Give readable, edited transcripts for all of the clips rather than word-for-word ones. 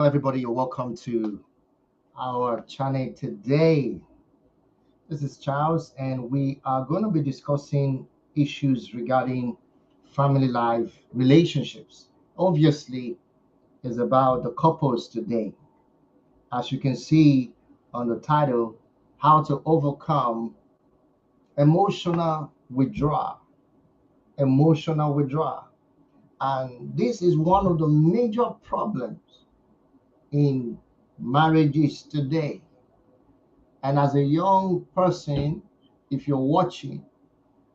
Everybody, you're welcome to our channel today. This is Charles, and we are going to be discussing issues regarding family life relationships. Obviously, it's about the couples today. As you can see on the title, how to overcome emotional withdrawal. Emotional withdrawal. And this is one of the major problems in marriages today. And as a young person, if you're watching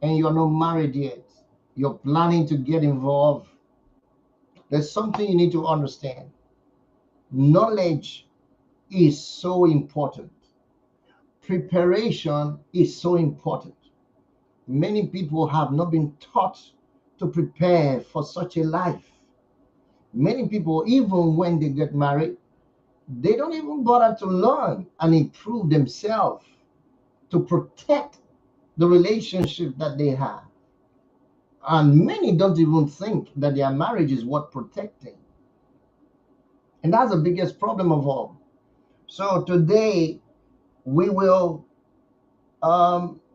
and you're not married yet, you're planning to get involved, there's something you need to understand. Knowledge is so important, preparation is so important. Many people have not been taught to prepare for such a life. Many people, even when they get married, they don't even bother to learn and improve themselves to protect the relationship that they have. And many don't even think that their marriage is worth protecting. And that's the biggest problem of all. So today we will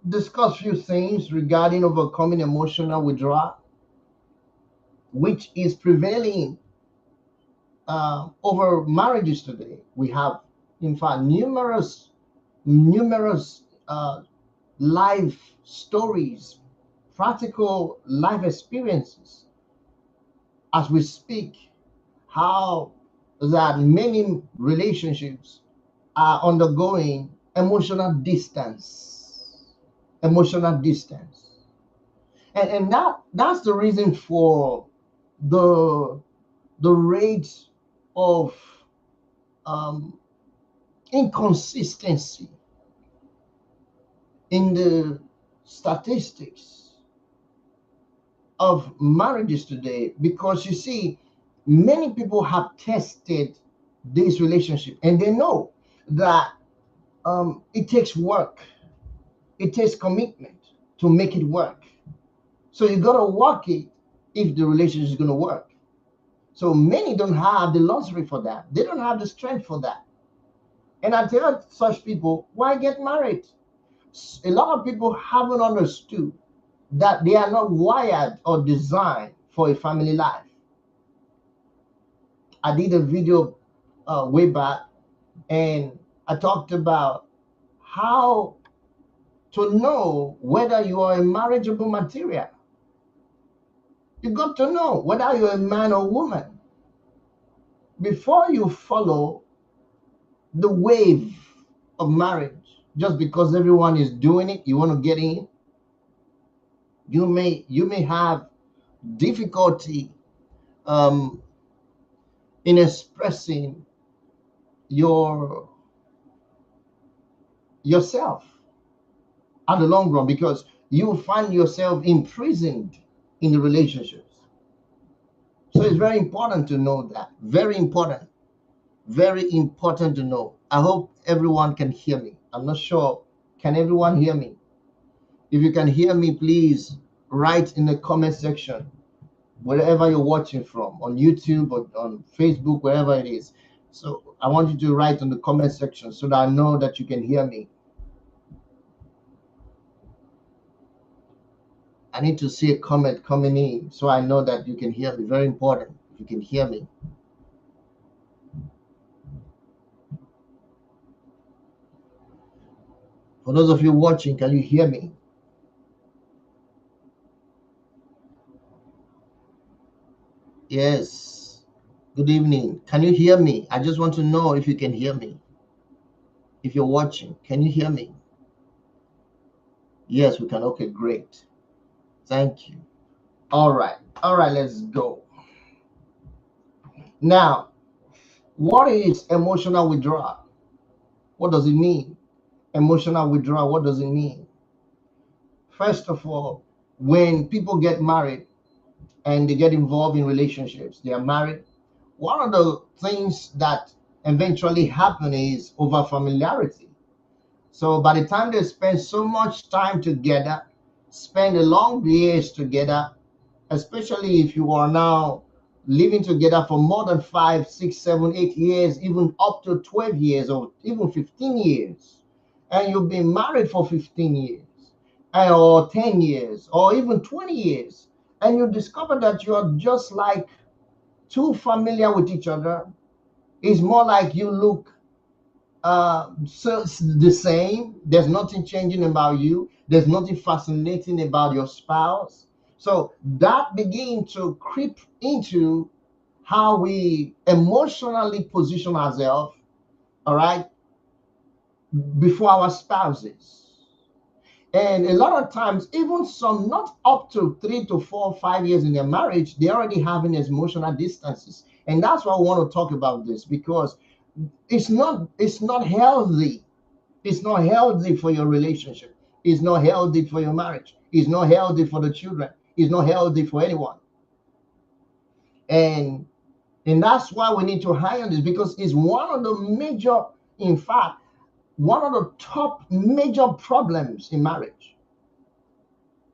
discuss few things regarding overcoming emotional withdrawal, which is prevailing over marriages today. We have, in fact, numerous life stories, practical life experiences as we speak, how that many relationships are undergoing emotional distance, and that's the reason for the rate of um, inconsistency in the statistics of marriages today, because you see many people have tested this relationship and they know that it takes work, it takes commitment to make it work. So you got to work it if the relationship is going to work. So many don't have the luxury for that, they don't have the strength for that. And I tell such people, why get married? A lot of people haven't understood that they are not wired or designed for a family life. I did a video way back, and I talked about how to know whether you are a marriageable material. You got to know whether you're a man or woman before you follow the wave of marriage. Just because everyone is doing it, you want to get in. You may have difficulty um, in expressing your yourself at the long run, because you will find yourself imprisoned in the relationships. So it's very important to know that. Very important to know. I hope everyone can hear me. I'm not sure. Can everyone hear me? If you can hear me, please write in the comment section, wherever you're watching from, on YouTube or on Facebook, wherever it is. So I want you to write in the comment section so that I know that you can hear me. I need to see a comment coming in so I know that you can hear me. Very important. If you can hear me. For those of you watching, can you hear me? Yes. Good evening. Can you hear me? I just want to know if you can hear me. If you're watching, can you hear me? Yes, we can. Okay, great. Thank you. All right. All right, let's go. Now, what is emotional withdrawal? What does it mean? Emotional withdrawal, what does it mean? First of all, when people get married and they get involved in relationships, they are married, one of the things that eventually happen is over familiarity. So by the time they spend so much time together, spend a long years together, especially if you are now living together for more than 5, 6, 7, 8 years, even up to 12 years or even 15 years, and you've been married for 15 years or 10 years or even 20 years, and you discover that you're just like too familiar with each other. It's more like you look so it's the same. There's nothing changing about you. There's nothing fascinating about your spouse. So that begins to creep into how we emotionally position ourselves, all right, before our spouses. And a lot of times, even some not up to 3 to 4, 5 years in their marriage, they're already having emotional distances. And that's why I want to talk about this, because it's not healthy. It's not healthy for your relationship. It's not healthy for your marriage. It's not healthy for the children. It's not healthy for anyone. And and that's why we need to hire this, because it's one of the major, in fact, one of the top major problems in marriage.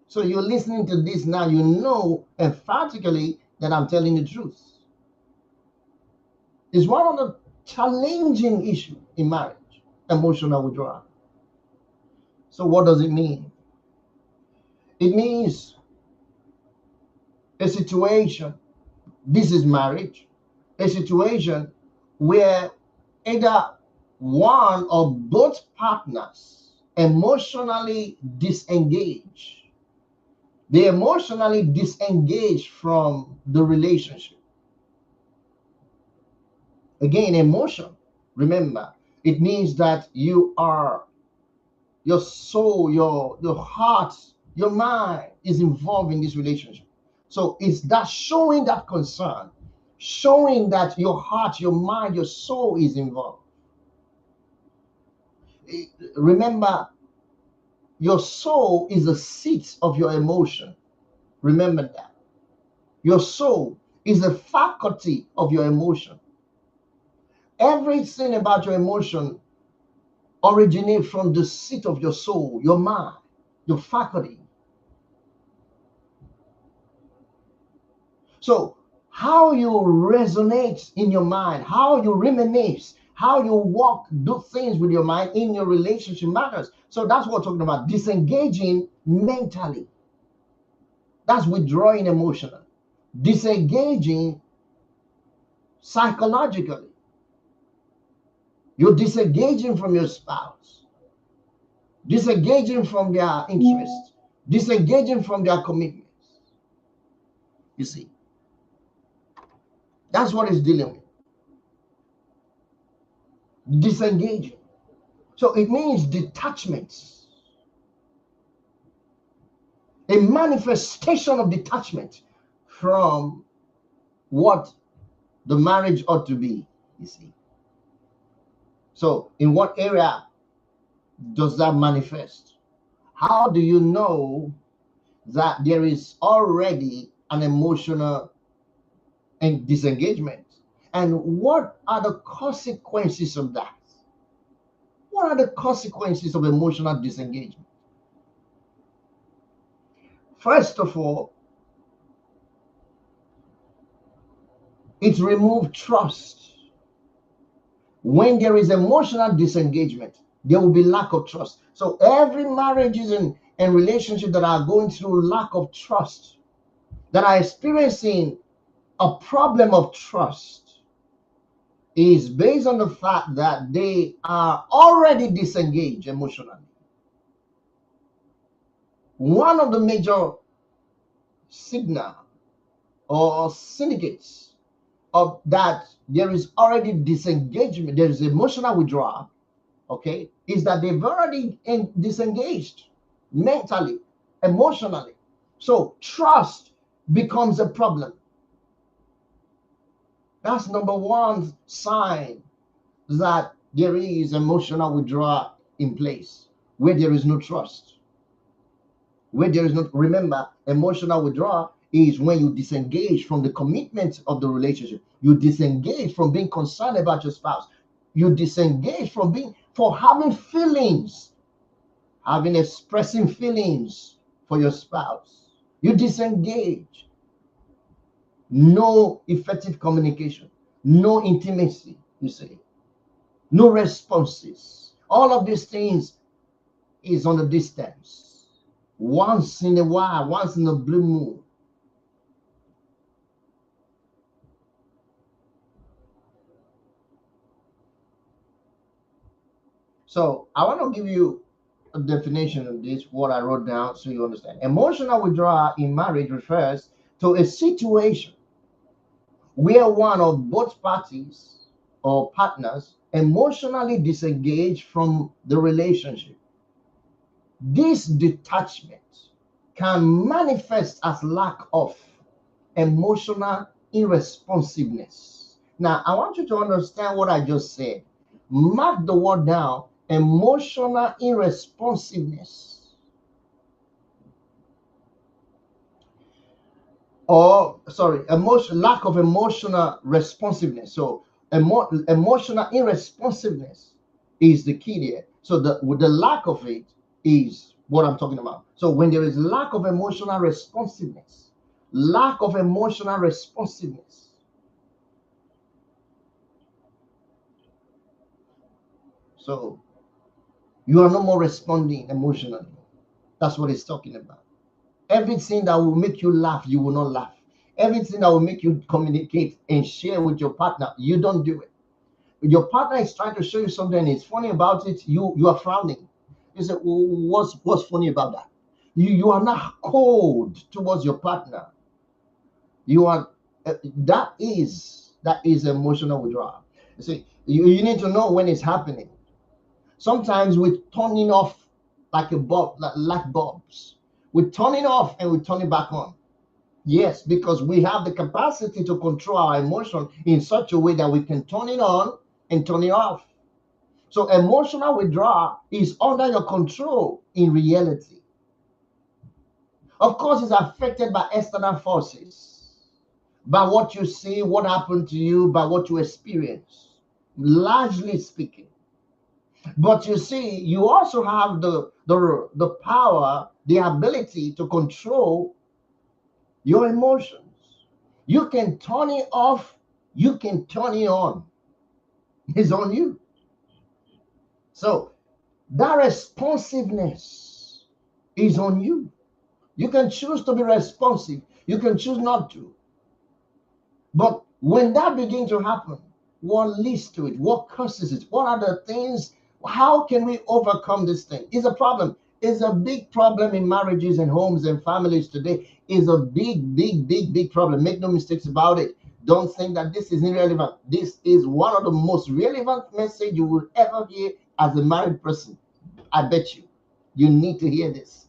So you're listening to this now, you know emphatically that I'm telling the truth. It's one of the challenging issues in marriage, emotional withdrawal. So what does it mean? It means a situation, this is marriage, a situation where either one or both partners emotionally disengage. They emotionally disengage from the relationship. Again, emotion, remember, it means that your soul, your heart, your mind is involved in this relationship. So it's that showing that concern, showing that your heart, your mind, your soul is involved. Remember, your soul is the seat of your emotion. Remember that. Your soul is the faculty of your emotion. Everything about your emotion originates from the seat of your soul, your mind, your faculty. So, how you resonate in your mind, how you reminisce, how you walk, do things with your mind in your relationship matters. So, that's what we're talking about. Disengaging mentally. That's withdrawing emotionally. Disengaging psychologically. You're disengaging from your spouse, disengaging from their interests, disengaging from their commitments. You see, that's what it's dealing with. Disengaging. So it means detachment, a manifestation of detachment from what the marriage ought to be, you see. So, in what area does that manifest? How do you know that there is already an emotional and disengagement? And what are the consequences of that? What are the consequences of emotional disengagement? First of all, it removes trust. When there is emotional disengagement, there will be lack of trust. So every marriages and relationship that are going through lack of trust, that are experiencing a problem of trust, is based on the fact that they are already disengaged emotionally. One of the major signal or syndicates of that there is already disengagement, there is emotional withdrawal, okay, is that they've already disengaged mentally, emotionally. So trust becomes a problem. That's number one sign that there is emotional withdrawal in place, where there is no trust. Where there is no, remember, emotional withdrawal is when you disengage from the commitment of the relationship. You disengage from being concerned about your spouse. You disengage from having feelings, having expressing feelings for your spouse. You disengage. no effective communication, no intimacy, you see, no responses. All of these things is on the distance. Once in a while, once in a blue moon. So I want to give you a definition of this, what I wrote down so you understand. Emotional withdrawal in marriage refers to a situation where one of both parties or partners emotionally disengage from the relationship. This detachment can manifest as lack of emotional irresponsiveness. Now, I want you to understand what I just said. Mark the word down, emotional irresponsiveness, or sorry, emotion, lack of emotional responsiveness. So, emotional irresponsiveness is the key there. So, the lack of it is what I'm talking about. So, when there is lack of emotional responsiveness, lack of emotional responsiveness, so you are no more responding emotionally. That's what it's talking about. Everything that will make you laugh, you will not laugh. Everything that will make you communicate and share with your partner, you don't do it. Your partner is trying to show you something and it's funny about it, you are frowning. You say, "Well, what's funny about that?" You are not cold towards your partner. You are that is emotional withdrawal. You see, you need to know when it's happening. Sometimes we're turning off like a bulb, like light bulbs. We turn it off and we turn it back on. Yes, because we have the capacity to control our emotion in such a way that we can turn it on and turn it off. So emotional withdrawal is under your control in reality. Of course, it's affected by external forces, by what you see, what happened to you, by what you experience, largely speaking. But you see, you also have the power, the ability to control your emotions. You can turn it off, you can turn it on. It's on you. So that responsiveness is on you. You can choose to be responsive, you can choose not to. But when that begins to happen, what leads to it? What causes it? What are the things? How can we overcome this thing? It's a problem. It's a big problem in marriages and homes and families today. It's a big, big, big, big problem. Make no mistakes about it. Don't think that this is irrelevant. This is one of the most relevant message you will ever hear as a married person. I bet you. You need to hear this.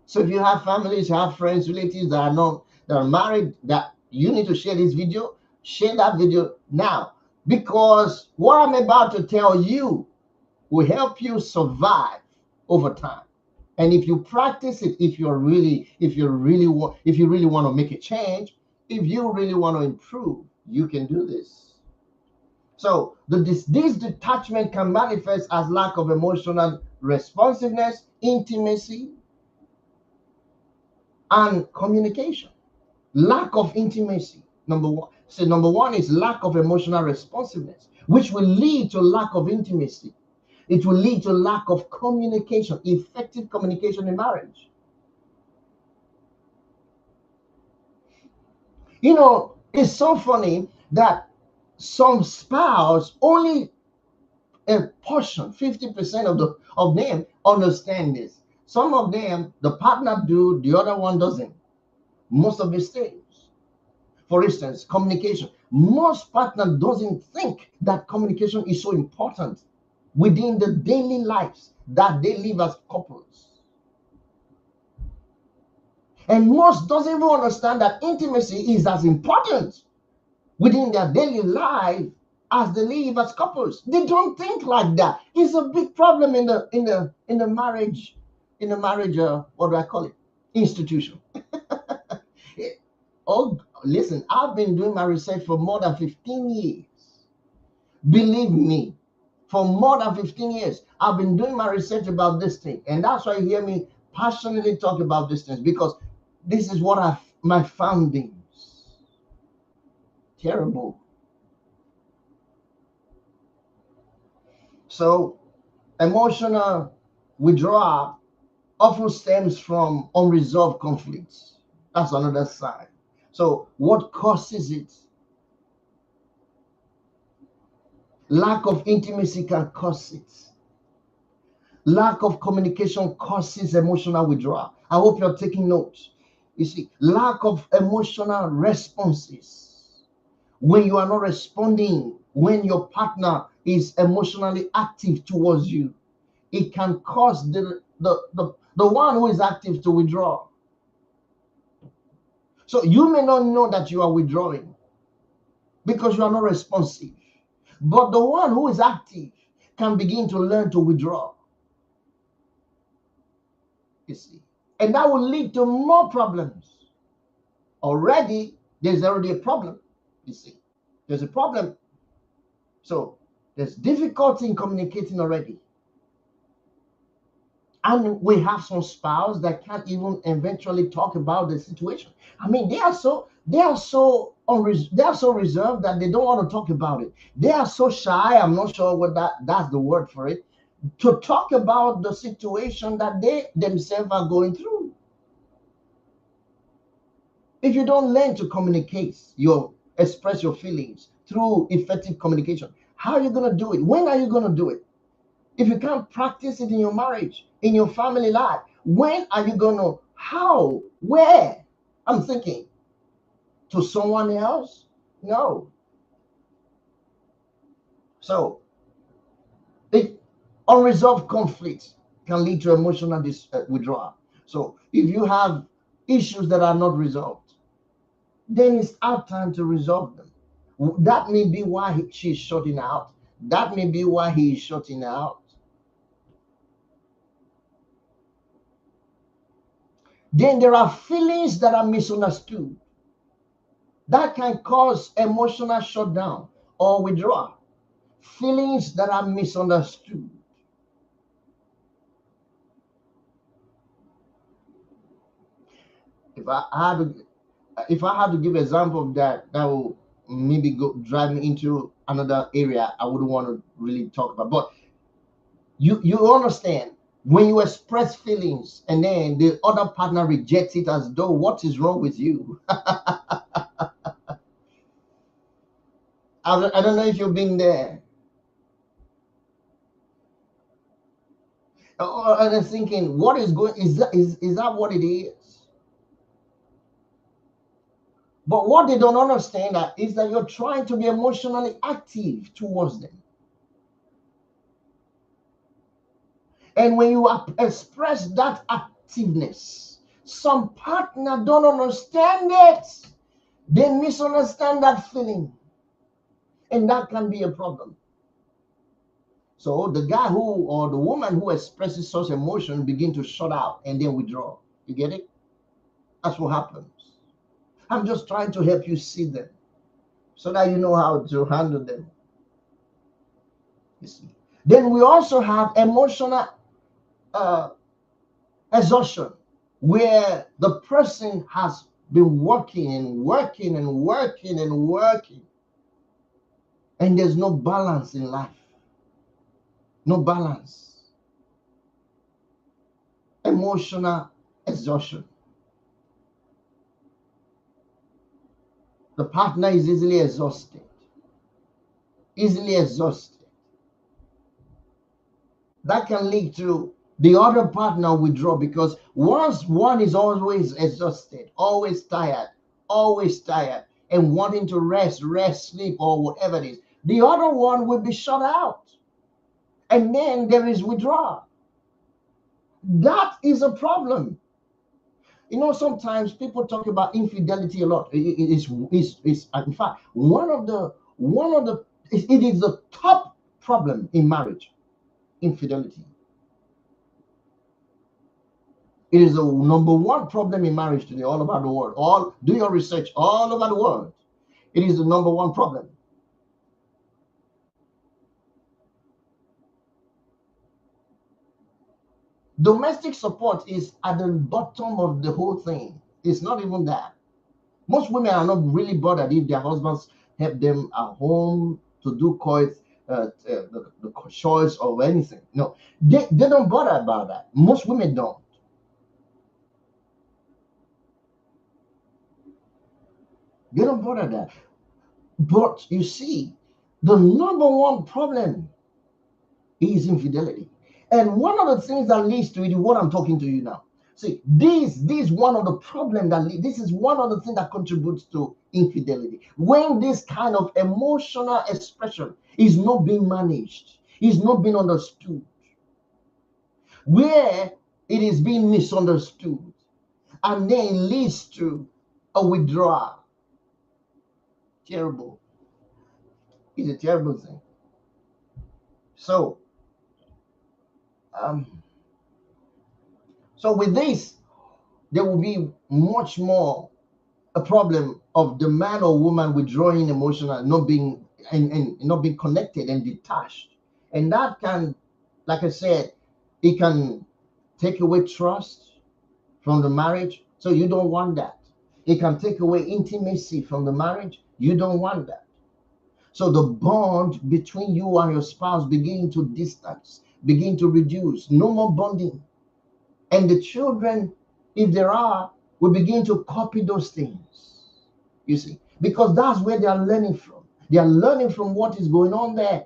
So if you have families, you have friends, relatives that are married, that you need to share this video, share that video now. Because what I'm about to tell you will help you survive over time. And if you practice it, if you really want to make a change, if you really want to improve, you can do this. So this detachment can manifest as lack of emotional responsiveness, intimacy, and communication. Lack of intimacy, number one. So number one is lack of emotional responsiveness, which will lead to lack of intimacy. It will lead to lack of communication, effective communication in marriage. It's so funny that some spouse, only a portion, 50% of them understand this. Some of them, the partner do, the other one doesn't. Most of these things. For instance, communication. Most partner doesn't think that communication is so important within the daily lives that they live as couples. And most doesn't even understand that intimacy is as important within their daily life as they live as couples. They don't think like that. It's a big problem in the marriage, what do I call it? Institution. Oh, listen, I've been doing my research for more than 15 years. Believe me, for more than 15 years, I've been doing my research about this thing. And that's why you hear me passionately talk about these things, because this is what my foundings. Terrible. So emotional withdrawal often stems from unresolved conflicts. That's another side. So what causes it? Lack of intimacy can cause it. Lack of communication causes emotional withdrawal. I hope you're taking notes. You see, lack of emotional responses. When you are not responding, when your partner is emotionally active towards you, it can cause the one who is active to withdraw. So you may not know that you are withdrawing because you are not responsive. But the one who is active can begin to learn to withdraw. You see, and that will lead to more problems. There's already a problem. You see, there's a problem. So there's difficulty in communicating already. And we have some spouse that can't even eventually talk about the situation. I mean, they are so reserved that they don't want to talk about it. They are so shy. I'm not sure what that's the word for it, to talk about the situation that they themselves are going through. If you don't learn to communicate, you express your feelings through effective communication, how are you going to do it? When are you going to do it? If you can't practice it in your marriage, in your family life, when are you going to, how, where? I'm thinking, to someone else? No. So, unresolved conflict can lead to emotional withdrawal. So, if you have issues that are not resolved, then it's our time to resolve them. That may be why she's shutting out. That may be why he is shutting out. Then there are feelings that are misunderstood that can cause emotional shutdown or withdrawal. Feelings that are misunderstood. If I had to, if I had to give an example of that, that will maybe drive me into another area I wouldn't want to really talk about. But you understand, when you express feelings and then the other partner rejects it as though what is wrong with you. I don't know if you've been there. Or they're thinking, what is going, is that what it is? But what they don't understand is that you're trying to be emotionally active towards them. And when you express that activeness, some partner don't understand it. They misunderstand that feeling. And that can be a problem. So the guy who or the woman who expresses such emotion begin to shut out and then withdraw. You get it? That's what happens. I'm just trying to help you see them so that you know how to handle them. You see. Then we also have emotional uh, exhaustion, where the person has been working and working and working and working, and there's no balance in life. No balance. Emotional exhaustion. The partner is easily exhausted. Easily exhausted. That can lead to the other partner withdraw, because once one is always exhausted, always tired, and wanting to rest, sleep, or whatever it is, the other one will be shut out. And then there is withdrawal. That is a problem. You know, sometimes people talk about infidelity a lot. It's in fact it is the top problem in marriage. Infidelity. It is the number one problem in marriage today, all over the world. All do your research all over the world. It is the number one problem. Domestic support is at the bottom of the whole thing. It's not even that. Most women are not really bothered if their husbands help them at home to do the chores or anything. No, they don't bother about that. Most women don't. They don't bother that. But you see, the number one problem is infidelity. And one of the things that leads to it is what I'm talking to you now. See, this one of the problem this is one of the things that contributes to infidelity. When this kind of emotional expression is not being managed, is not being understood, where it is being misunderstood, and then leads to a withdrawal. Terrible. It's a terrible thing. So, um, so with this, there will be much more a problem of the man or woman withdrawing emotional, not being and not being connected and detached. And that can, like I said, it can take away trust from the marriage. So you don't want that. It can take away intimacy from the marriage. You don't want that. So the bond between you and your spouse begin to distance, begin to reduce. No more bonding. And the children, if there are, will begin to copy those things. You see, because that's where they are learning from. They are learning from what is going on there.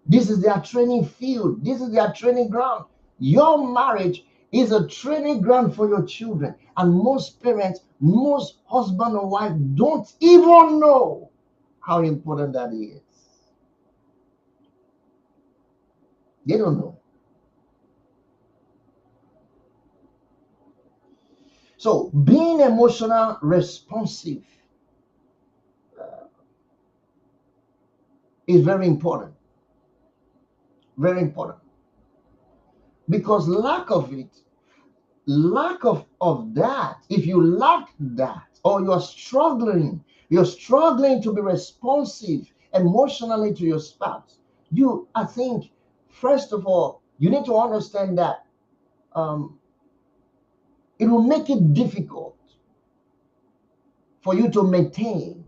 This is their training field. This is their training ground. Your marriage is a training ground for your children. And most parents, most husband and wife don't even know how important that is. They don't know. So being emotional responsive is very important. Very important. Because lack of that, if you lack that, or you're struggling to be responsive emotionally to your spouse, I think, first of all, you need to understand that it will make it difficult for you to maintain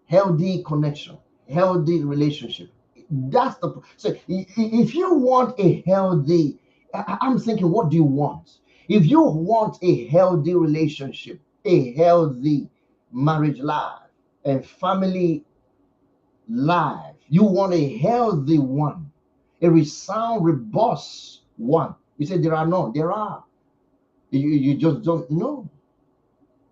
healthy connection, healthy relationship. That's the so if you want a healthy, I'm thinking, what do you want? If you want a healthy relationship, a healthy marriage life, and family life, you want a healthy one, a resound, robust one. You say there are none. There are. You just don't know.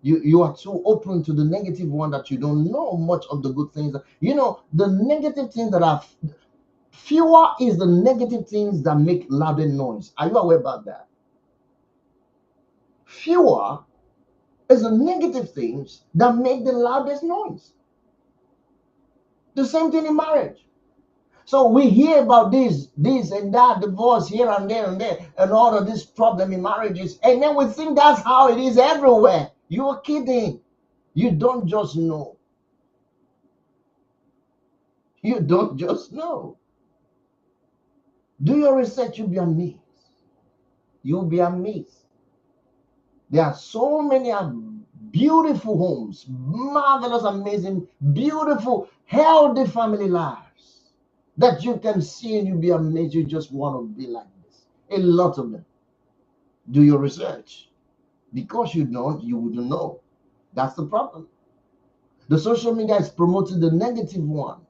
You are too open to the negative one that you don't know much of the good things. The negative things that are fewer is the negative things that make louder noise. Are you aware about that? Fewer is the negative things that make the loudest noise. The same thing in marriage. So we hear about this and that, divorce here and there, and all of this problem in marriages, and then we think that's how it is everywhere. You are kidding. You don't just know. You don't just know. Do your research, you'll be amazed. You'll be amazed. There are so many beautiful homes, marvelous, amazing, beautiful, healthy family lives that you can see and you'll be amazed. You just want to be like this. A lot of them. Do your research. Because you don't, you wouldn't know. That's the problem. The social media is promoting the negative one.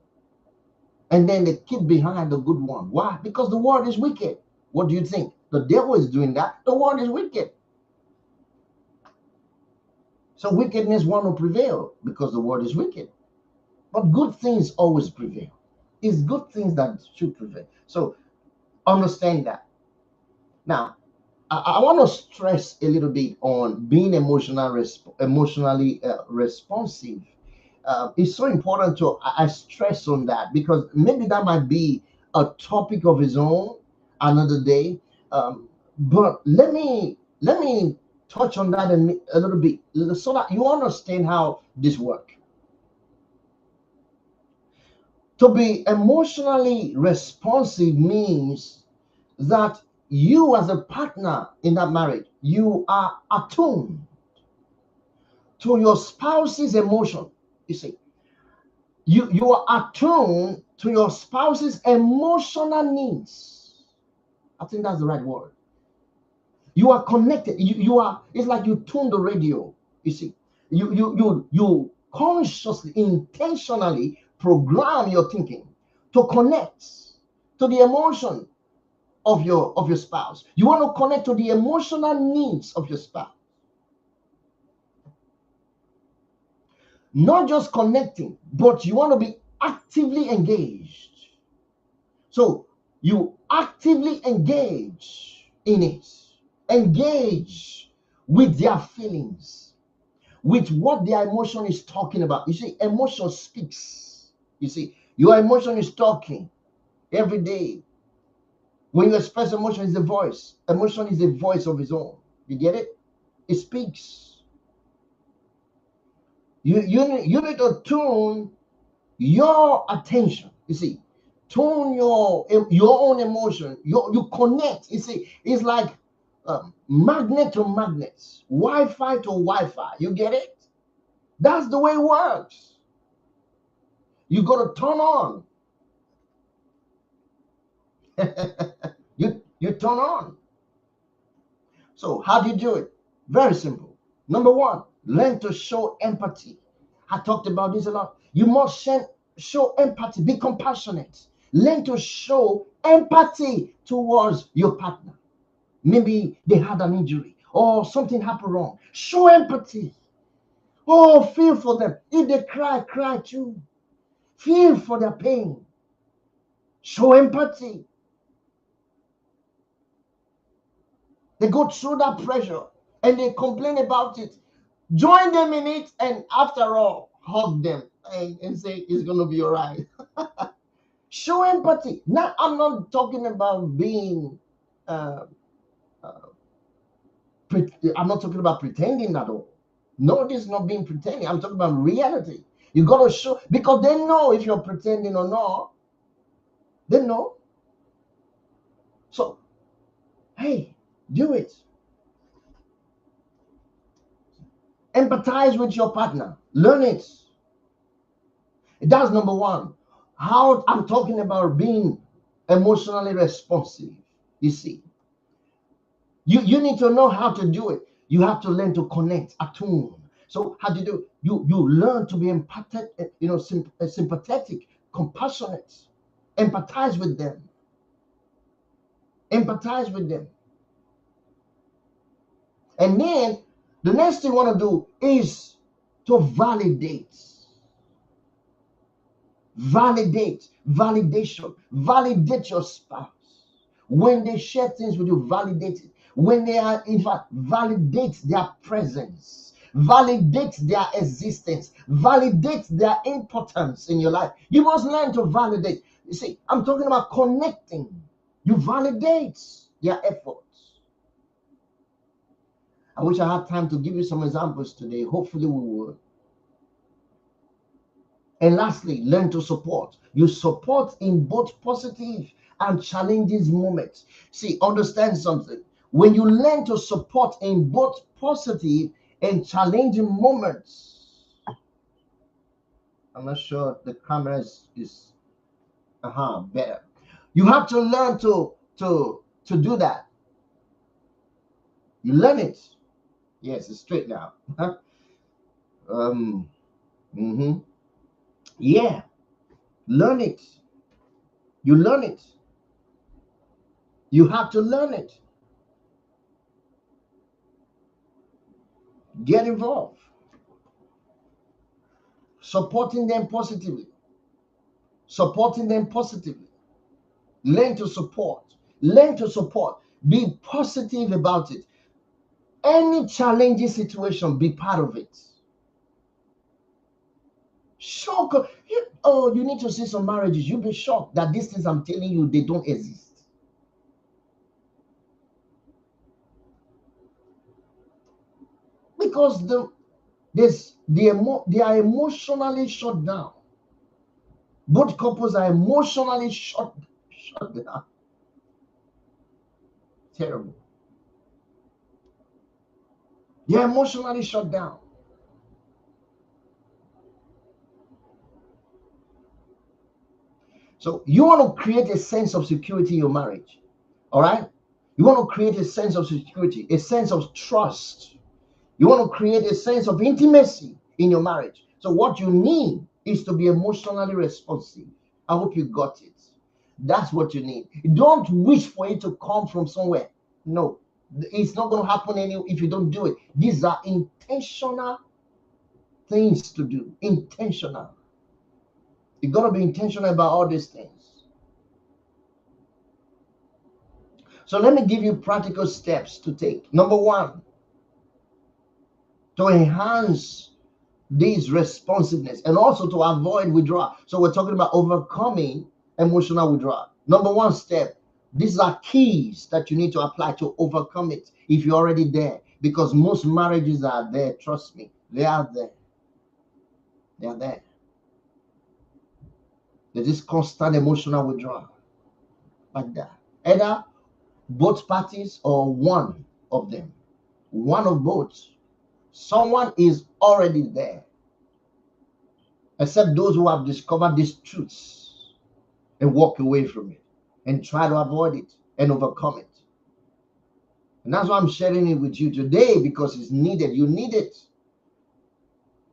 And then they keep behind the good one. Why? Because the world is wicked. What do you think? The devil is doing that. The world is wicked. So wickedness want to prevail because the world is wicked. But good things always prevail. It's good things that should prevail. So understand that. Now, I want to stress a little bit on being emotionally responsive. It's so important to I stress on that because maybe that might be a topic of its own another day. But let me touch on that a little bit so that you understand how this works. To be emotionally responsive means that you as a partner in that marriage, you are attuned to your spouse's emotion. You see, You are attuned to your spouse's emotional needs. I think that's the right word. You are connected. You are, it's like you tune the radio. You see, you consciously, intentionally program your thinking to connect to the emotion of your spouse. You want to connect to the emotional needs of your spouse. Not just connecting, but you want to be actively engaged. So you actively engage in it. Engage with their feelings, with what their emotion is talking about. You see, emotion speaks. You see, your emotion is talking every day. When you express emotion, is a voice. Emotion is a voice of its own. You get it? It speaks. You need to tune your attention. You see, tune your own emotion. You connect. You see, it's like magnet to magnets, Wi-Fi to Wi-Fi. You get it? That's the way it works. You got to turn on. you turn on. So how do you do it? Very simple. Number one, learn to show empathy. I talked about this a lot. You must show empathy. Be compassionate. Learn to show empathy towards your partner. Maybe they had an injury or something happened wrong. Show empathy. Oh, feel for them. If they cry, cry too. Feel for their pain. Show empathy. They go through that pressure and they complain about it. Join them in it, and after all, hug them and say it's going to be all right. Show empathy. Now, I'm not talking about being, uh, uh, I'm not talking about pretending at all. No, this is not being pretending. I'm talking about reality. You got to show, because they know if you're pretending or not. They know. So, hey, do it. Empathize with your partner. Learn it. That's number one. How I'm talking about being emotionally responsive. You see, you need to know how to do it. You have to learn to connect, attune. So how do you do it? You learn to be empathetic, sympathetic, compassionate, empathize with them, empathize with them. And then the next thing you want to do is to validation, validate your spouse. When they share things with you, validate it. When they are, in fact, validate their presence, validate their existence, validate their importance in your life. You must learn to validate. You see, I'm talking about connecting. You validate their efforts. I wish I had time to give you some examples today. Hopefully, we will. And lastly, learn to support. You support in both positive and challenging moments. See, understand something. When you learn to support in both positive and challenging moments, I'm not sure the camera is better. You have to learn to do that. You learn it. Yes, it's straight now. um, mm-hmm. Yeah, learn it. You learn it. You have to learn it. Get involved. Supporting them positively. Supporting them positively. Learn to support. Learn to support. Be positive about it. Any challenging situation, be part of it. Shock. You need to see some marriages. You'll be shocked that these things I'm telling you, they don't exist. Because they are emotionally shut down. Both couples are emotionally shut down. Terrible. They're emotionally shut down. So you want to create a sense of security in your marriage. All right? You want to create a sense of security, a sense of trust. You want to create a sense of intimacy in your marriage. So what you need is to be emotionally responsive. I hope you got it. That's what you need. Don't wish for it to come from somewhere. No, it's not going to happen if you don't do it. These are intentional things to do. Intentional. You got to be intentional about all these things. So let me give you practical steps to take. Number one, to enhance this responsiveness and also to avoid withdrawal. So we're talking about overcoming emotional withdrawal. Number one step, these are keys that you need to apply to overcome it if you're already there, because most marriages are there. Trust me, they are there. They are there. There's this constant emotional withdrawal like that. Either both parties or one of them, one of both. Someone is already there, except those who have discovered these truths and walk away from it and try to avoid it and overcome it. And that's why I'm sharing it with you today, because it's needed. You need it.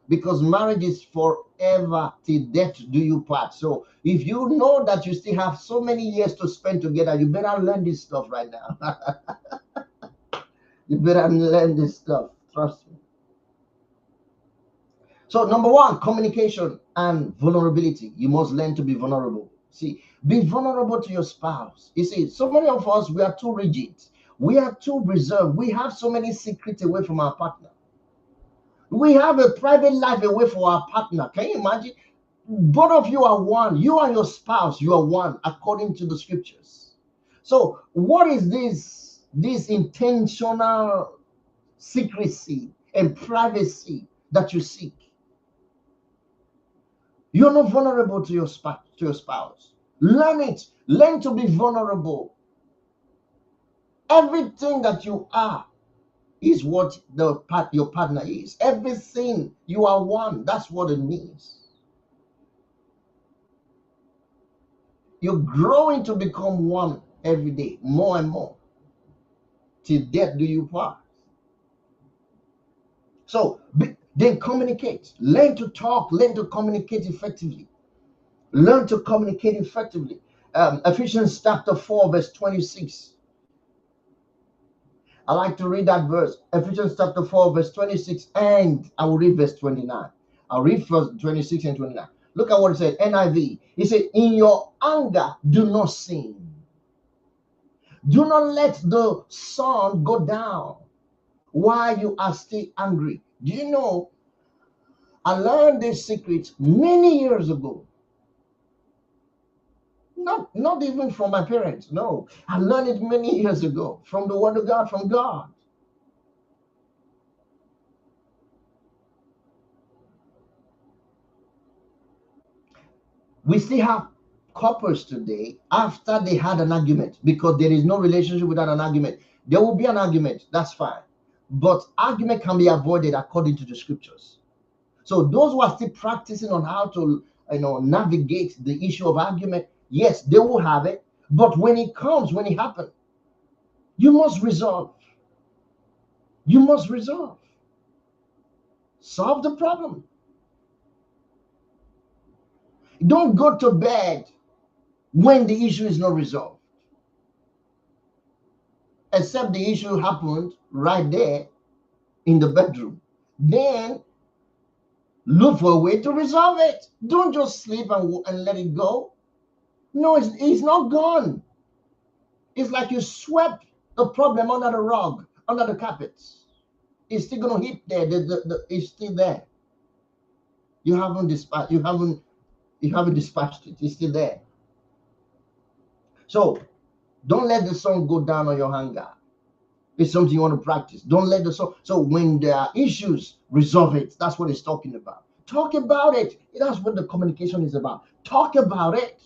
Because marriage is forever, till death do you part. So if you know that you still have so many years to spend together, you better learn this stuff right now. You better learn this stuff. Trust me. So number one, communication and vulnerability. You must learn to be vulnerable. See, be vulnerable to your spouse. You see, so many of us, we are too rigid. We are too reserved. We have so many secrets away from our partner. We have a private life away from our partner. Can you imagine? Both of you are one. You and your spouse, you are one, according to the scriptures. So what is this intentional secrecy and privacy that you seek? You're not vulnerable to your spouse. Learn it. Learn to be vulnerable. Everything that you are is what your partner is. Everything, you are one. That's what it means. You're growing to become one every day, more and more. Till death do you part. So then communicate. Learn to talk. Learn to communicate effectively. Learn to communicate effectively. Ephesians chapter 4, verse 26. I like to read that verse. Ephesians chapter 4, verse 26, and I will read verse 29. I'll read verse 26 and 29. Look at what it said, NIV. It said, in your anger, do not sin. Do not let the sun go down while you are still angry. Do you know, I learned this secret many years ago. Not even from my parents. No, I learned it many years ago from the word of God, from God. We still have couples today after they had an argument, because there is no relationship without an argument. There will be an argument, that's fine. But argument can be avoided according to the scriptures. So those who are still practicing on how to navigate the issue of argument, yes, they will have it. But when it happens, you must resolve. You must resolve. Solve the problem. Don't go to bed when the issue is not resolved. Except the issue happened right there in the bedroom. Then look for a way to resolve it. Don't just sleep and let it go. No, it's not gone. It's like you swept the problem under the rug, under the carpets. It's still gonna hit there. It's still there. You haven't dispatched it. It's still there. So don't let the sun go down on your anger. It's something you want to practice. Don't let the sun. So when there are issues, resolve it. That's what it's talking about. Talk about it. That's what the communication is about. Talk about it.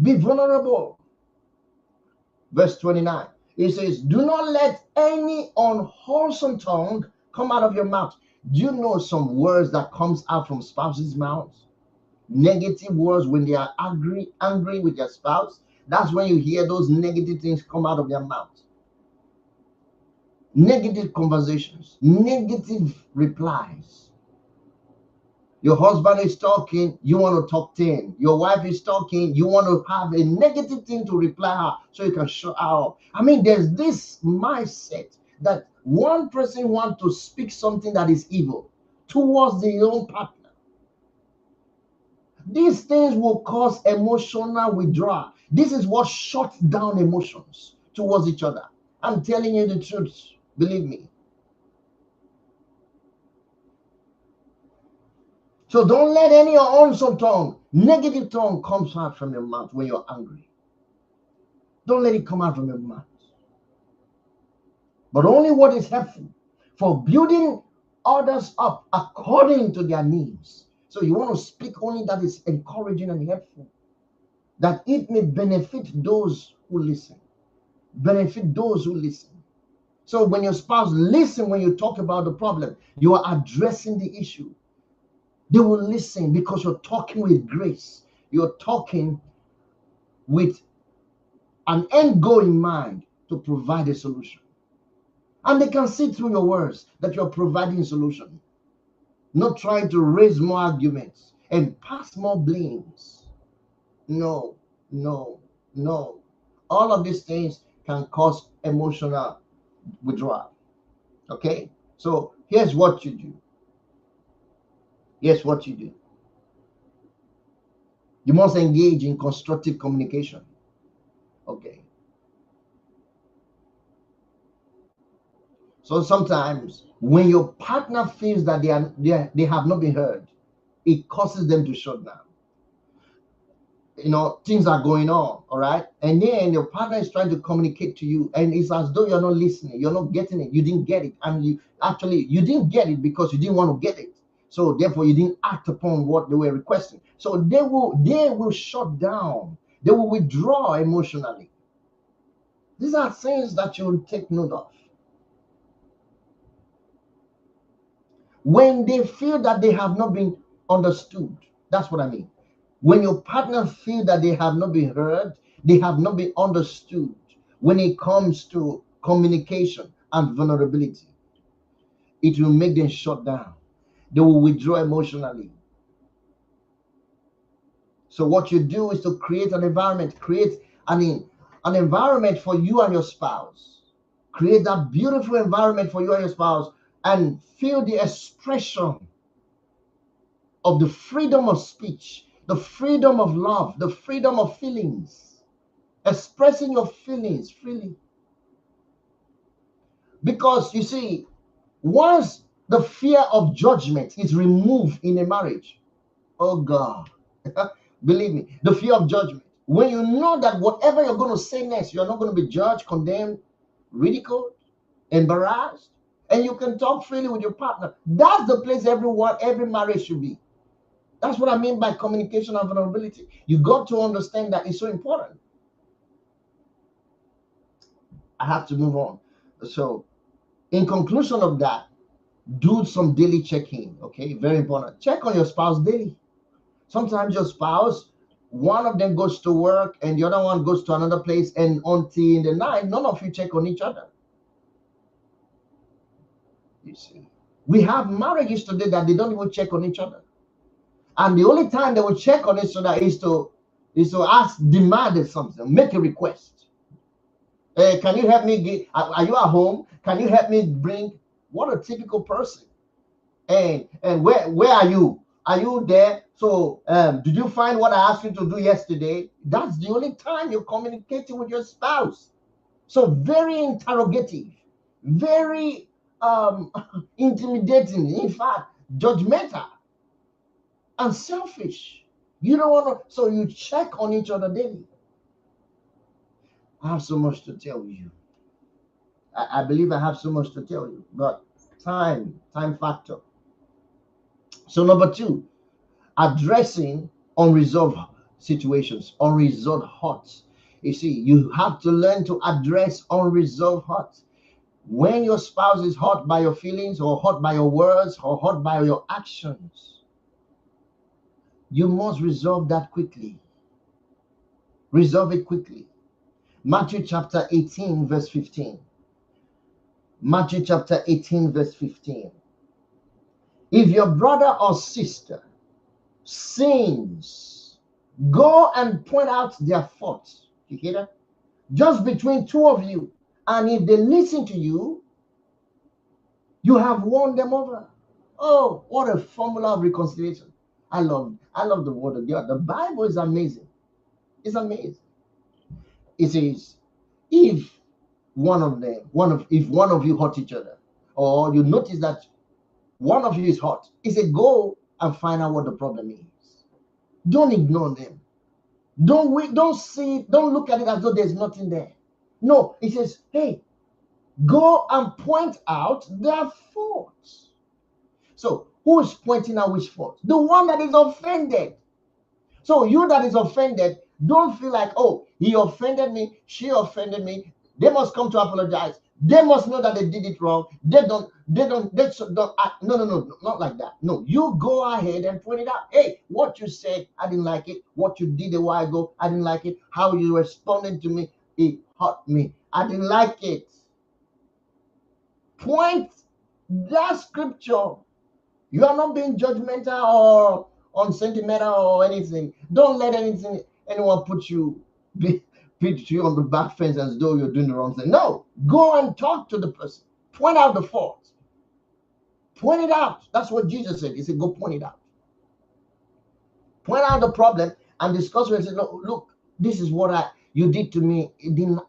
Be vulnerable. Verse 29. It says, do not let any unwholesome tongue come out of your mouth. Do you know some words that comes out from spouses' mouths? negative words when they are angry with their spouse. That's when you hear those negative things come out of their mouth. Negative conversations, negative replies. Your husband is talking, you want to talk 10. Your wife is talking, you want to have a negative thing to reply her so you can shut her up. I mean, there's this mindset that one person wants to speak something that is evil towards their own partner. These things will cause emotional withdrawal. This is what shuts down emotions towards each other. I'm telling you the truth. Believe me. So don't let any unwholesome tongue, negative tongue comes out from your mouth when you're angry. Don't let it come out from your mouth. But only what is helpful for building others up according to their needs. So you want to speak only that is encouraging and helpful, that it may benefit those who listen. Benefit those who listen. So when your spouse listen when you talk about the problem, you are addressing the issue. They will listen because you're talking with grace. You're talking with an end goal in mind to provide a solution. And they can see through your words that you're providing a solution, not trying to raise more arguments and pass more blames. No, no, no. All of these things can cause emotional withdrawal. Okay? So here's what you do. Here's what you do. You must engage in constructive communication. Okay. So sometimes when your partner feels that they have not been heard, it causes them to shut down. Things are going on, all right? And then your partner is trying to communicate to you, and it's as though you're not listening, you're not getting it, you didn't get it. And you didn't get it because you didn't want to get it. So therefore you didn't act upon what they were requesting. So they will shut down, they will withdraw emotionally. These are things that you will take note of. When they feel that they have not been understood, that's what I mean. When your partner feel that they have not been heard, they have not been understood when it comes to communication and vulnerability, it will make them shut down. They will withdraw emotionally. So what you do is to create an environment, create an environment for you and your spouse. Create that beautiful environment for you and your spouse and feel the expression of the freedom of speech, the freedom of love, the freedom of feelings, expressing your feelings freely. Because you see, once the fear of judgment is removed in a marriage, oh God, believe me, the fear of judgment, when you know that whatever you're going to say next, you're not going to be judged, condemned, ridiculed, embarrassed, and you can talk freely with your partner. That's the place every marriage should be. That's what I mean by communication and vulnerability. You got to understand that it's so important. I have to move on. So, in conclusion of that, do some daily check-in. Okay, very important. Check on your spouse daily. Sometimes your spouse, one of them goes to work and the other one goes to another place, and until in the night, none of you check on each other. You see, we have marriages today that they don't even check on each other. And the only time they will check on each other is to ask, demand something, make a request. Hey, can you help me are you at home? Can you help me bring? What a typical person. And where are you? Are you there? So did you find what I asked you to do yesterday? That's the only time you're communicating with your spouse. So very interrogative, very intimidating, in fact, judgmental and selfish. You don't want to, so you check on each other daily. I have so much to tell you. I believe I have so much to tell you, but time factor. So number 2, addressing unresolved situations, unresolved hurts. You see, you have to learn to address unresolved hurts. When your spouse is hurt by your feelings or hurt by your words or hurt by your actions, You must resolve that quickly. Resolve it quickly. Matthew chapter 18, verse 15. Matthew chapter 18, verse 15. If your brother or sister sins, go and point out their faults. You hear that? Just between two of you. And if they listen to you, you have won them over. Oh, what a formula of reconciliation. I love the word of God. The Bible is amazing. It's amazing. It says, if if one of you hurt each other, or you notice that one of you is hurt, it's a go and find out what the problem is. Don't ignore them. Don't look at it as though there's nothing there. No, it says, hey, go and point out their faults. So who is pointing out which fault? The one that is offended. So you that is offended, don't feel like, oh, he offended me, she offended me. They must come to apologize. They must know that they did it wrong. They don't act. No, not like that. No, you go ahead and point it out. Hey, what you said, I didn't like it. What you did a while ago, I didn't like it. How you responded to me, it hurt me. I didn't like it. Point that scripture. You are not being judgmental or unsentimental or anything. Don't let anyone put you on the back fence as though you're doing the wrong thing. No, go and talk to the person. Point out the fault. Point it out. That's what Jesus said. He said, go point it out. Point out the problem and discuss with it. Say, look, this is what you did to me.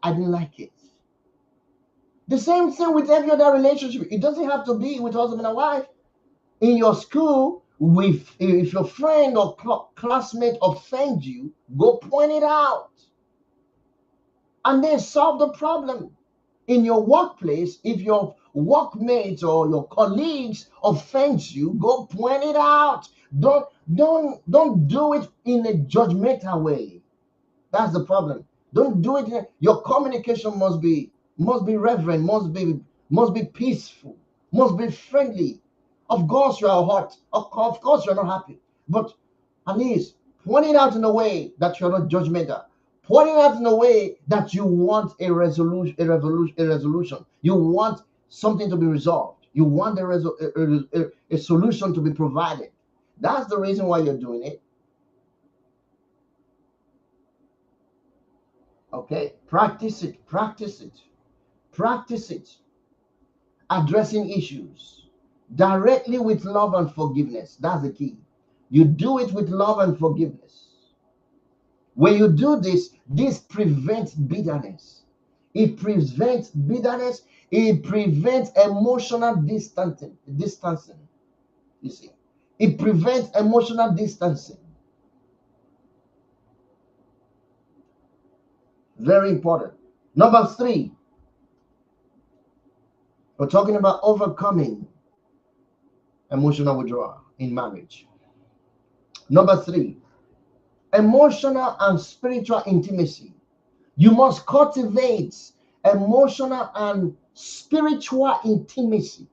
I didn't like it. The same thing with every other relationship. It doesn't have to be with husband and wife. In your school, if your friend or classmate offends you, go point it out. And then solve the problem. In your workplace, if your workmates or your colleagues offend you, go point it out. Don't do it in a judgmental way. That's the problem. Don't do it. Your communication must be reverent, must be peaceful, must be friendly. Of course you are hurt. Of course you're not happy. But at least point it out in a way that you're not judgmental. Point it out in a way that you want a resolution. You want something to be resolved. You want a solution to be provided. That's the reason why you're doing it. Okay, practice it. Addressing issues directly with love and forgiveness. That's the key. You do it with love and forgiveness. When you do this prevents bitterness. It prevents bitterness. It prevents emotional distancing. You see, it prevents emotional distancing. Very important. Number 3, we're talking about overcoming emotional withdrawal in marriage. Number 3, emotional and spiritual intimacy. You must cultivate emotional and spiritual intimacy.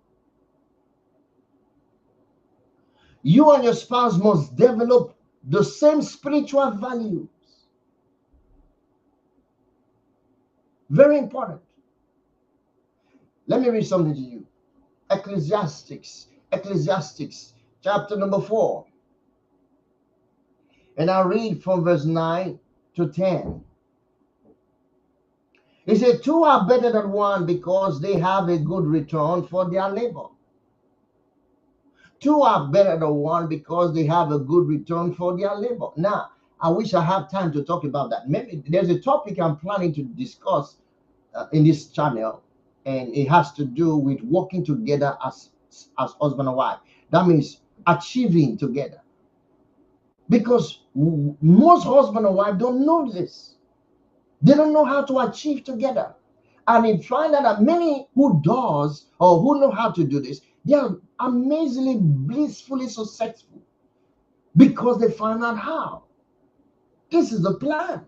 You and your spouse must develop the same spiritual values. Very important. Let me read something to you. Ecclesiastes chapter number 4. And I'll read from verse 9 to 10. He said, 2 are better than one because they have a good return for their labor. 2 are better than one because they have a good return for their labor. Now, I wish I had time to talk about that. Maybe there's a topic I'm planning to discuss in this channel, and it has to do with working together as husband and wife. That means achieving together. Because most husband and wife don't know this. They don't know how to achieve together. And in find out that many who does or who know how to do this, they are amazingly, blissfully successful because they find out how. This is the plan.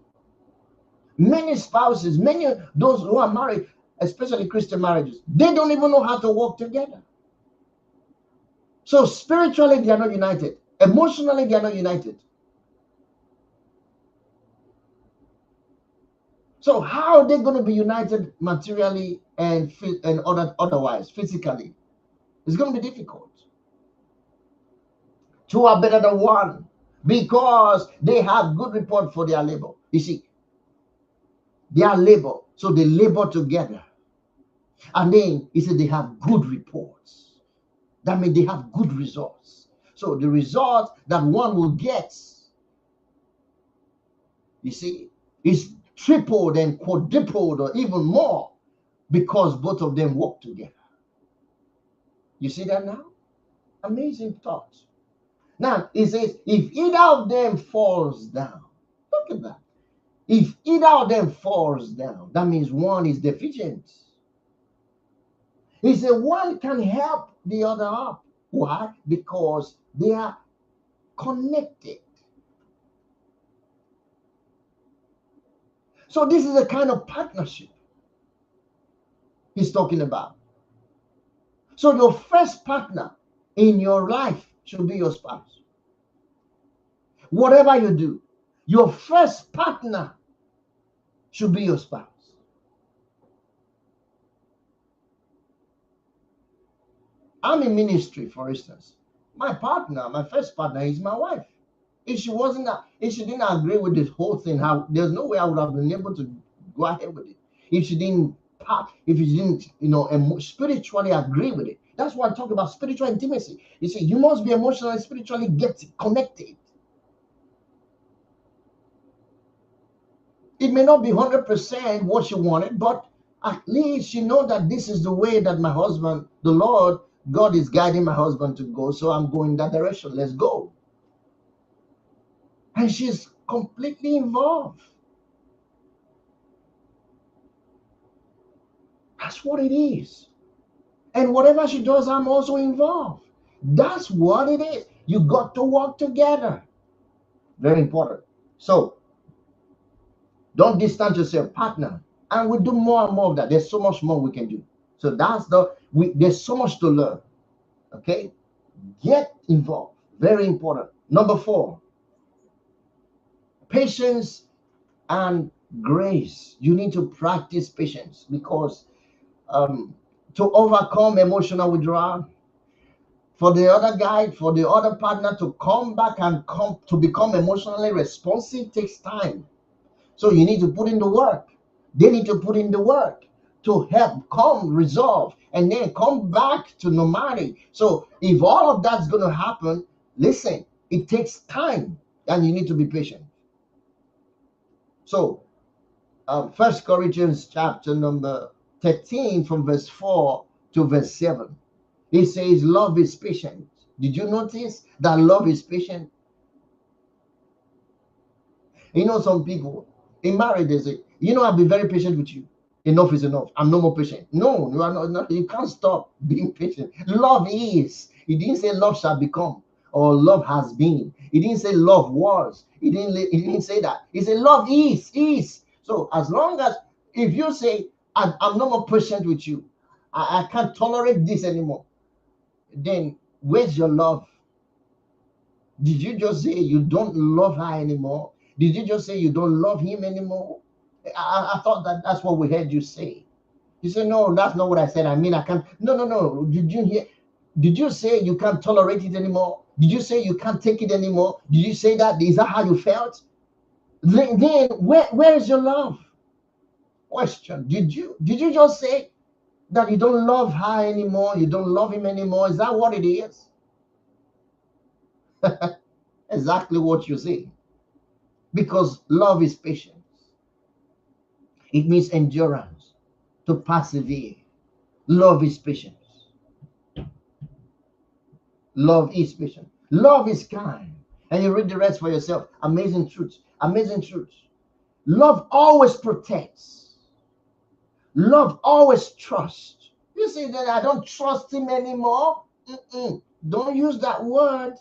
Many spouses, many of those who are married, especially Christian marriages, they don't even know how to work together. So spiritually, they are not united. Emotionally, they are not united. So how are they going to be united materially and otherwise physically? It's going to be difficult. Two are better than one because they have good report for their labor. You see, their labor, so they labor together. And then he said they have good reports. That means they have good results. So the result that one will get, you see, is tripled and quadrupled or even more because both of them work together. You see that now? Amazing thought. Now, it says, if either of them falls down, look at that. If either of them falls down, that means one is deficient. He said one can help the other up. Why? Because they are connected. So this is a kind of partnership he's talking about. So your first partner in your life should be your spouse. Whatever you do, your first partner should be your spouse. I'm in ministry, for instance. My partner, my first partner is my wife. If she didn't agree with this whole thing, how there's no way I would have been able to go ahead with it. If she didn't if she didn't, spiritually agree with it. That's why I talk about spiritual intimacy. You see, you must be emotionally, spiritually get connected. It may not be 100% what she wanted, but at least you know that this is the way that my husband, the Lord, God is guiding my husband to go. So I'm going that direction. Let's go. And she's completely involved. That's what it is. And whatever she does, I'm also involved. That's what it is. You got to work together. Very important. So don't distance yourself, partner. And we do more and more of that. There's so much more we can do. So there's so much to learn. Okay? Get involved. Very important. Number 4, patience and grace. You need to practice patience because to overcome emotional withdrawal, for the other guy, for the other partner to come back and come to become emotionally responsive takes time. So you need to put in the work. They need to put in the work to help come resolve and then come back to normality. So if all of that's going to happen, listen, it takes time and you need to be patient. So 1 Corinthians chapter number 13 from verse 4 to verse 7. It says love is patient. Did you notice that love is patient? You know, some people in marriage, they say, I'll be very patient with you. Enough is enough. I'm no more patient. No, you are not. You can't stop being patient. Love is. He didn't say love shall become or love has been. He didn't say love was. He didn't say that. He said love is. So as long as if you say I'm no more patient with you, I can't tolerate this anymore, then where's your love? Did you just say you don't love her anymore? Did you just say you don't love him anymore? I thought that's what we heard you say. You said, no, that's not what I said. I mean, I can't. No, no, no. Did you hear? Did you say you can't tolerate it anymore? Did you say you can't take it anymore? Did you say that? Is that how you felt? Then where is your love? Question. Did you just say that you don't love her anymore? You don't love him anymore? Is that what it is? Exactly what you say. Because love is patience. It means endurance, to persevere. Love is patience. Love is patient. Love is kind. And you read the rest for yourself. Amazing truth. Amazing truth. Love always protects. Love always trusts. You see that I don't trust him anymore? Don't use that word.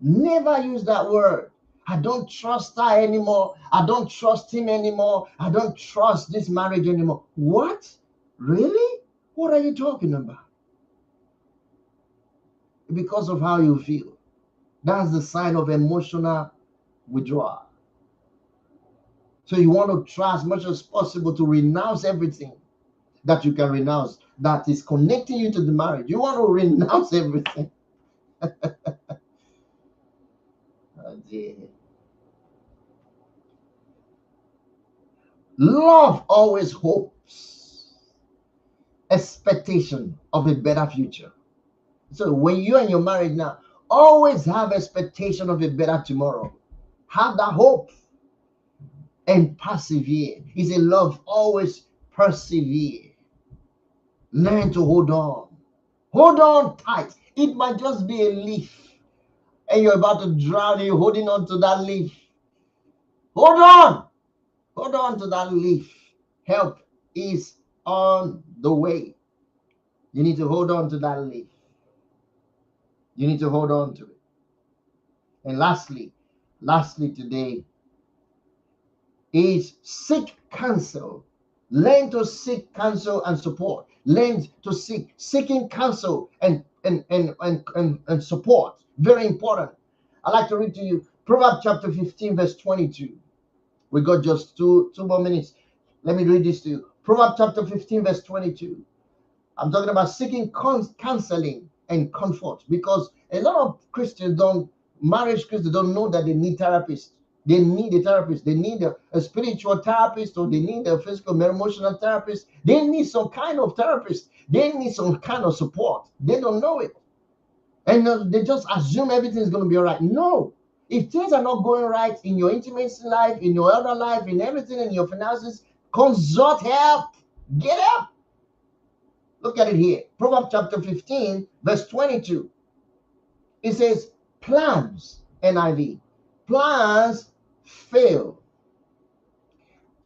Never use that word. I don't trust her anymore. I don't trust him anymore. I don't trust this marriage anymore. What? Really? What are you talking about? Because of how you feel. That's the sign of emotional withdrawal. So you want to try as much as possible to renounce everything that you can renounce that is connecting you to the marriage. You want to renounce everything. Oh, dear. Love always hopes, expectation of a better future. So when you and your marriage now, always have expectation of a better tomorrow. Have that hope and persevere. He said, love always persevere. Learn to hold on. Hold on tight. It might just be a leaf and you're about to drown, you're holding on to that leaf. Hold on. Hold on to that leaf. Help is on the way. You need to hold on to that leaf. You need to hold on to it. And lastly today is seek counsel. Learn to seek counsel and support. Learn to seeking counsel and support. Very important. I'd like to read to you Proverbs chapter 15, verse 22. We got just two more minutes. Let me read this to you. Proverbs chapter 15, verse 22. I'm talking about seeking counseling and comfort, because a lot of marriage Christians don't know that they need therapists. They need a therapist. They need a spiritual therapist, or they need a physical emotional therapist. They need some kind of therapist. They need some kind of support. They don't know it. And they just assume everything is going to be all right. No. If things are not going right in your intimacy life, in your elder life, in everything, in your finances, consult help. Get help. Look at it here. Proverbs chapter 15, verse 22. It says, plans, NIV. Plans fail.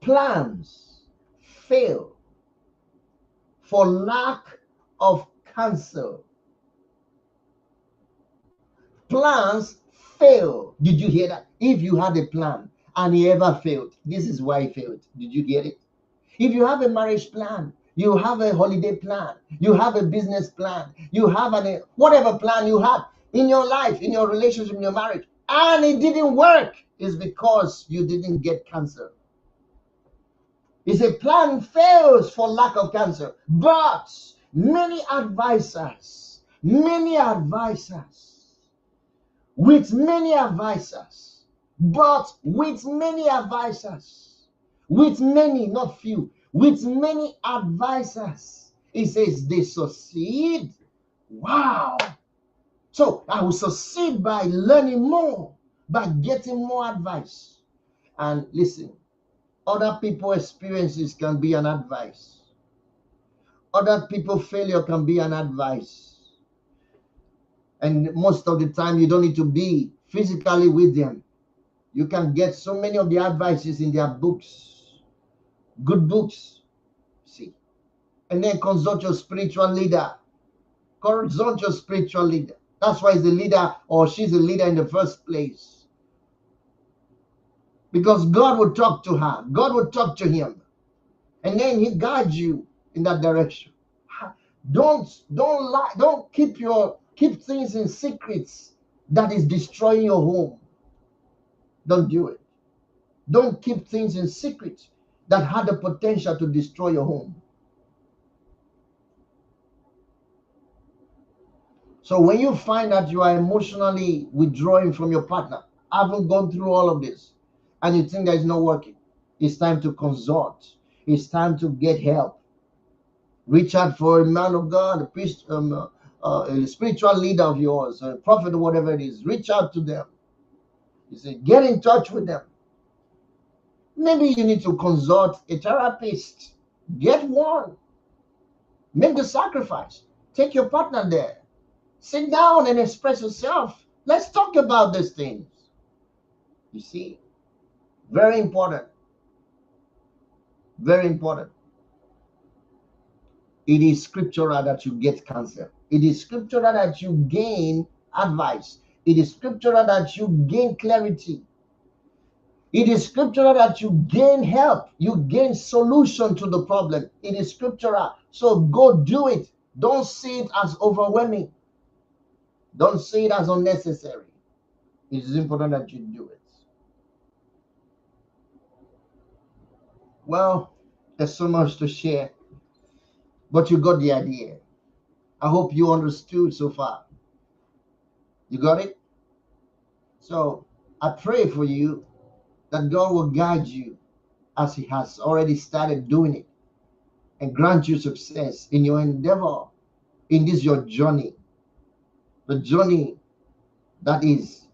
Plans fail for lack of counsel. Plans fail. Did you hear that? If you had a plan and he ever failed, this is why he failed. Did you get it? If you have a marriage plan, you have a holiday plan, you have a business plan, you have whatever plan you have in your life, in your relationship, in your marriage, and it didn't work, is because you didn't get counsel. It's a plan fails for lack of counsel. But many advisors, with many advisors, with many, not few, with many advisors, it says they succeed. Wow. So I will succeed by learning more, by getting more advice. And listen, other people's experiences can be an advice. Other people's failure can be an advice. And most of the time, you don't need to be physically with them. You can get so many of the advices in their books, good books. See, and then consult your spiritual leader. Consult your spiritual leader. That's why he's a leader, or she's a leader in the first place. Because God will talk to her. God will talk to him. And then he guides you in that direction. Don't lie. Don't keep things in secrets that is destroying your home. Don't do it. Don't keep things in secret that had the potential to destroy your home. So when you find that you are emotionally withdrawing from your partner, having gone through all of this, and you think that it's not working, it's time to consult. It's time to get help. Reach out for a man of God, a priest, a spiritual leader of yours, a prophet, or whatever it is. Reach out to them. You say, get in touch with them. Maybe you need to consult a therapist. Get one. Make the sacrifice. Take your partner there. Sit down and express yourself. Let's talk about these things. You see, very important. Very important. It is scriptural that you get counsel. It is scriptural that you gain advice. It is scriptural that you gain clarity. It is scriptural that you gain help. You gain solution to the problem. It is scriptural. So go do it. Don't see it as overwhelming. Don't see it as unnecessary. It is important that you do it. Well, there's so much to share, but you got the idea. I hope you understood so far. You got it? So I pray for you that God will guide you as He has already started doing it and grant you success in your endeavor in this your journey. The journey that is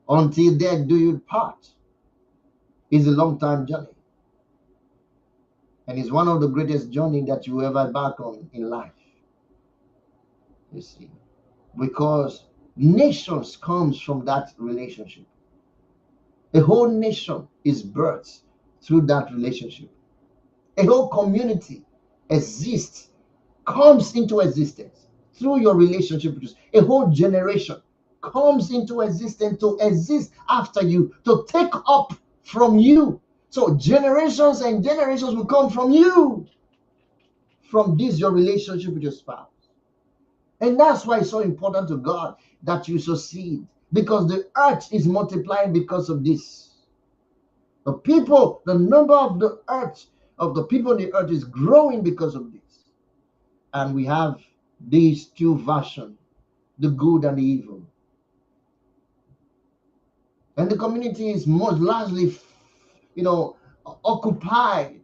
until death do you part is a long time journey. And it's one of the greatest journey that you ever embark on in life. You see. Because nations comes from that relationship. A whole nation is birthed through that relationship. A whole community exists, comes into existence through your relationship with us. A whole generation comes into existence to exist after you, to take up from you. So generations and generations will come from you, from this your relationship with your spouse. And that's why it's so important to God that you succeed, because the earth is multiplying because of this. The people, the number of the earth, of the people on the earth is growing because of this. And we have these two versions, the good and the evil. And the community is most largely, occupied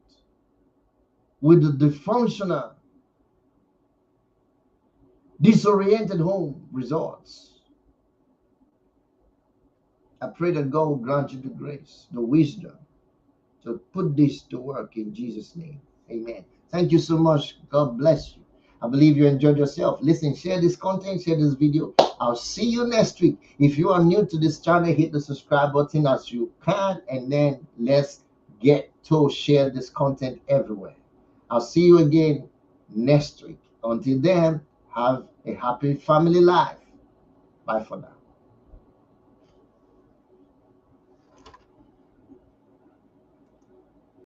with the dysfunctional, disoriented home resorts. I pray that God will grant you the grace, the wisdom to put this to work in Jesus' name. Amen. Thank you so much. God bless you. I believe you enjoyed yourself. Listen, share this content, share this video. I'll see you next week. If you are new to this channel, hit the subscribe button as you can, and then let's get to share this content everywhere. I'll see you again next week. Until then, have a happy family life. Bye for now.